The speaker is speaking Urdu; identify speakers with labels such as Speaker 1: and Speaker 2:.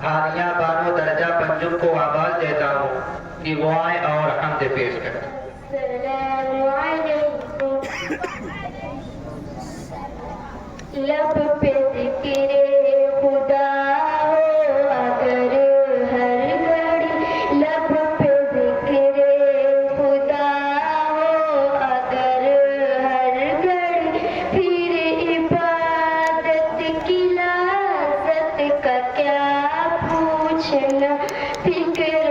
Speaker 1: حالیہ بانو درجہ پنجم کو آواز دیتا ہوں کہ وہ آئیں اور حمد پیش کریں۔
Speaker 2: السلام علیکم۔ لب پہ ذکر خدا ہو اگر ہر گھڑی، لب پہ ذکر خدا ہو اگر ہر گھڑی، پھر عبادت کی لذت کا کیا پوچھنا، فکر